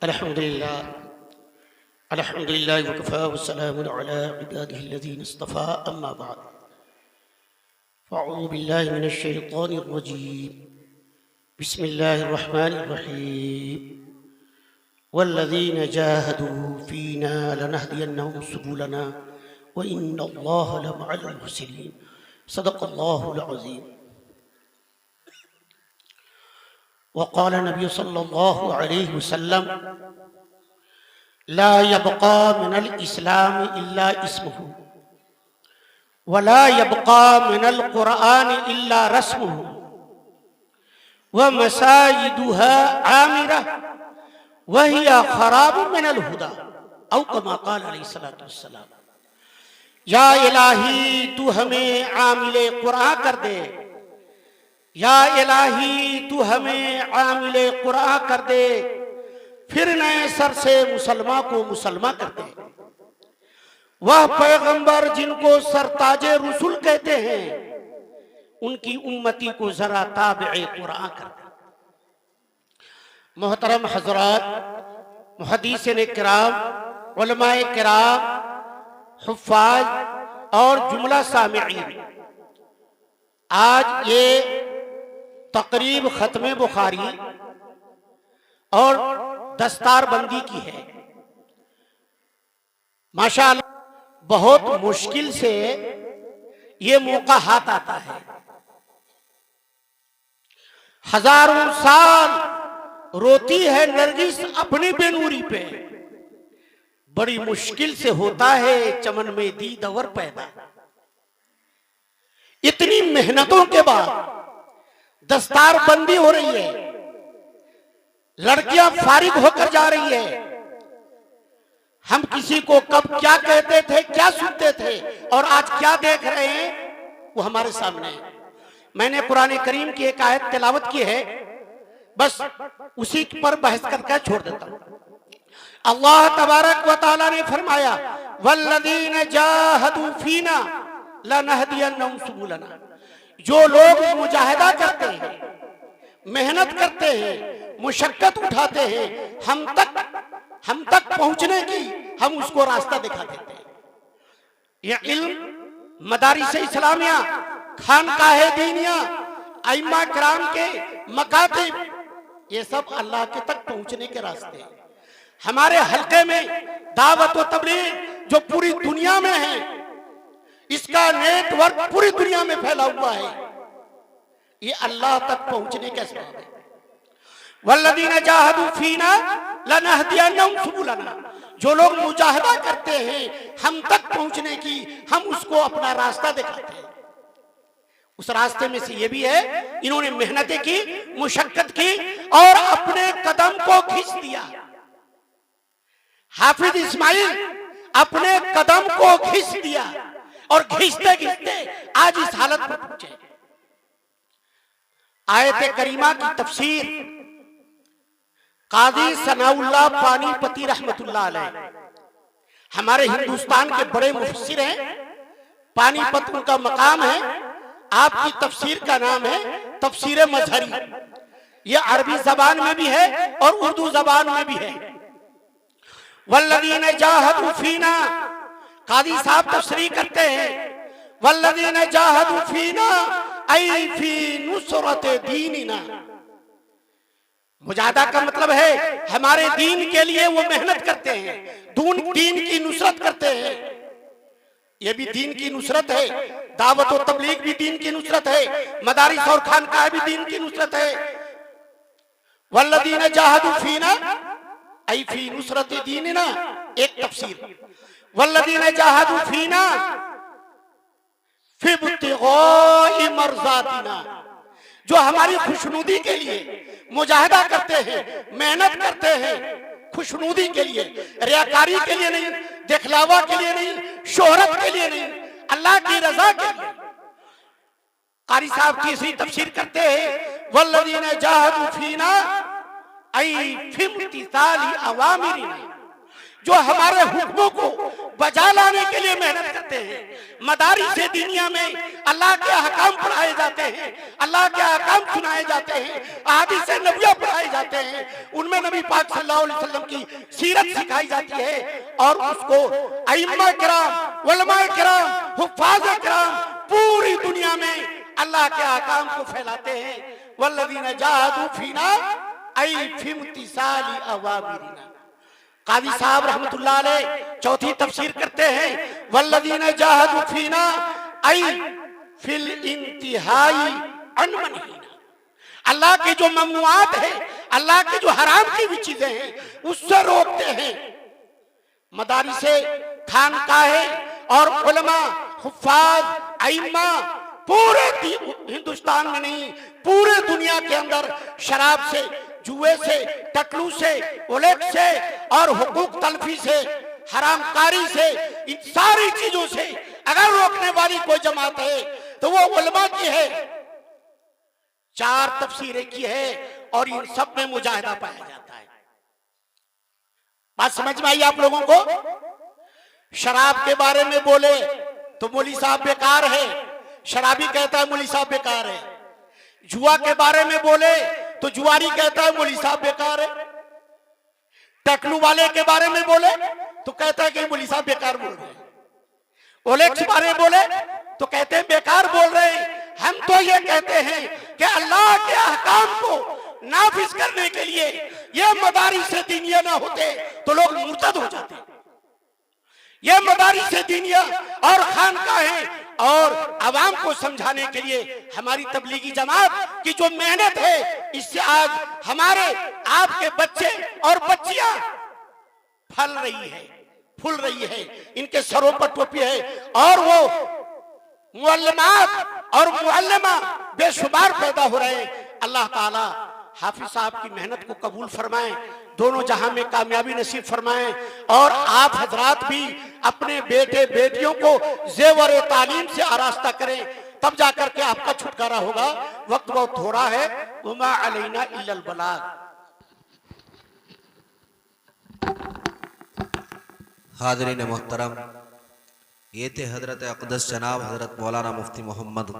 अल्हम्दुलिल्लाह अल्हम्दुलिल्लाह वकफ़ा वस्सलामुन अला इबादिहिल्लज़ीना इस्तफ़ा अम्मा बाद फ़अऊज़ु बिल्लाहि मिनश शैतानिर रजीम बिस्मिल्लाहिर रहमानिर रहीम वल्लज़ीना जाहदू फ़ीना लनहदियन्नहुम सुबुलना व इन्नल्लाह लमअल मुहसिनीन सदक़ल्लाहुल अज़ीम। वक़ाल नबी सल्लल्लाहु अलैहि वसल्लम ला यबक़ा मिनल इस्लाम इल्ला इस्मुहु वला यबक़ा मिनल क़ुरआन इल्ला रस्मुहु व मसाजिदुहा आमिरा व हिया ख़राब मिनल हुदा औ कमा क़ाल अलैहिस्सलातु वस्सलाम। या इलाही तू हमें आमिले क़ुरआन कर दे, या इलाही तू हमें आमिले क़ुरआन कर दे, फिर नए सर से मुसलमान को मुसलमान कर दे। वह पैगंबर जिनको सरताजे रुसुल कहते हैं उनकी उम्मती को जरा ताबे क़ुरआन कर दे। मोहतरम हजरात, मुहद्दिसीन किराम, उलमाए किराम, हुफ़्फ़ाज़ और जुमला सामिईन, आज ये तक़रीब ख़त्म बुखारी और दस्तारबंदी की है। माशाअल्लाह बहुत मुश्किल से ये मौका हाथ आता है। हजारों साल रोती है नरगिस अपनी बेनूरी पे, बड़ी मुश्किल से होता है चमन में दीदवर पैदा। इतनी मेहनतों के बाद दस्तारबंदी हो रही है, लड़कियां फारिग होकर जा रही है। हम किसी को कब क्या कहते थे, क्या सुनते थे और आज क्या देख रहे हैं वो हमारे सामने है। मैंने कुरान करीम की एक आयत तिलावत की है, बस उसी पर बहस करके छोड़ देता हूं। अल्लाह तबारक व तआला ने फरमाया वल्लज़ीना जाहदू फीना लनहदियन्नहुम सुबुलना। जो लोग मुजाहिदा करते हैं, मेहनत करते हैं, मुशक्कत उठाते हैं, हम तक पहुंचने की हम उसको रास्ता दिखा देते हैं। यह इल्म मदारिस इस्लामिया, खानकाहे दीनिया, अइम्मा किराम के मकातिब, ये सब अल्लाह के तक पहुंचने के रास्ते हैं। हमारे हल्के में दावत व तबलीग जो पूरी दुनिया में है, इसका नेटवर्क पूरी दुनिया में फैला हुआ है, ये अल्लाह तक पहुंचने का सबब है। वल्लज़ीना जाहदू फीना लनहदियन्नहुम सुबुलना। जो लोग मुजाहिदा करते हैं हम तक पहुंचने की, हम उसको अपना रास्ता दिखाते हैं। उस रास्ते में से ये भी है, इन्होंने मेहनतें की, मुशक्कत की और अपने कदम को खींच दिया। हाफिज इस्माइल अपने कदम को खींच दिया और खींचते खींचते आज इस हालत पर पहुंचे। आयत करीमा की तफसीर काजी सनाउल्लाह पानीपती रहमतुल्लाह अलैह, हमारे हिंदुस्तान के बड़े मुफस्सिर हैं। पानीपत उनका मकाम है। आपकी तफसीर का नाम है तफसीर मजहरी। यह अरबी जबान में भी है और उर्दू जबान में भी है। वल्लज़ीना जाहदू फीना, कादी साहब तफसीर करते हैं वल्लज़ीना जाहदू फीना ऐ फी नुसरत दीनिना। मुजाहिदा का मतलब है हमारे दीन के लिए वो मेहनत करते हैं, दीन की नुसरत करते हैं। ये भी दीन की नुसरत है, दावत और तबलीग भी दीन की नुसरत है, मदारिस और खानकाह भी दीन की नुसरत है। वल्लज़ीना जाहदू फीना ऐ फी नुसरत दीनिना, एक तफसीर। वल्लज़ीना जाहदू फीना फी इब्तिगाइ मर्ज़ातिना, जो हमारी खुशनुदी के लिए मुजाहिदा करते हैं, मेहनत करते हैं, खुशनुदी के लिए, रियाकारी के लिए नहीं, दिखलावा के लिए नहीं, शोहरत के लिए नहीं, अल्लाह की रजा के लिए। कारी साहब की इसी तफसीर करते हैं वल्लज़ीना जाहदू फीना ऐ फी इम्तिसाली अवामिरिना, जो हमारे हुक्मों को बजा लाने के लिए मेहनत करते हैं। मदारिस से दुनिया में अल्लाह के अहकाम पढ़ाए जाते हैं, अल्लाह के अहकाम सुनाए जाते हैं, अहादीस नबविया पढ़ाए जाते हैं, उनमें नबी पाक सल्लल्लाहु अलैहि वसल्लम की सीरत सिखाई जाती है और उसको अइम्मा किराम, उलमा किराम, हुफ्फाज़ किराम पूरी दुनिया में अल्लाह के अहकाम को फैलाते हैं। वल्लज़ीना जाहदू फीना आई फिमतिसाली अवामिरिना। कादी साहब रहमतुल्लाह अलैह चौथी तफसीर करते हैं, वल्लज़ीना जाहदू फीना आई फिल इंतिहाई अनमनहीना। अल्लाह के जो ममनुआत है, अल्लाह के जो हराम की भी चीजें हैं, उससे रोकते हैं। मदारिसे, खानकाहें और उलमा, हुफ्फाज, अइम्मा पूरे हिंदुस्तान में नहीं, पूरे दुनिया के अंदर शराब से, जुए से, टकलू से, उलेट से और हुकूक तलफी से, हरामकारी से, इन सारी चीजों से अगर रोकने वाली कोई जमात है तो वो उलमा की है। 4 तफसीरें की है और इन सब में मुजाहिदा पाया जाता है। बात समझ में आई आप लोगों को? शराब के बारे में बोले तो मौली साहब बेकार है, शराबी कहता है मौली साहब बेकार है। जुआ के बारे में बोले तो जुआरी कहता है मौली साहब बेकार है। टकलू वाले के बारे में बोले तो कहता है कि मौली साहब बेकार बोल रहे हैं। ओलेक्स के बारे में बोले तो कहते हैं बेकार बोल रहे हैं। हम तो ये कहते हैं कि अल्लाह के अहकाम को नाफिज करने के लिए ये मदारिस से दीनिया ना होते तो लोग मुर्तद हो जाते। ये मदारिस से दीनिया और खानकाहें और अवाम को समझाने के लिए हमारी तबलीगी जमात की जो मेहनत है, इससे आज हमारे आपके बच्चे और बच्चियां फल रही है, फूल रही है, इनके सरों पर टोपी है और वो मुअल्लिमात और मुअल्लिमा बेशुमार पैदा हो रहे हैं। अल्लाह ताला हाफिज साहब की मेहनत को कबूल फरमाएं, दोनों जहां में कामयाबी नसीब फरमाएं और आप हजरात भी अपने बेटे बेटियों को जेवर तालीम से आरास्ता करें, तब जाकर के आपका छुटकारा होगा। वक्त बहुत थोड़ा है। वमा अलैना इल्लल बलाग। हाज़रीन मोहतरम, ये थे हजरत अक़दस जनाब हजरत मौलाना मुफ्ती मोहम्मद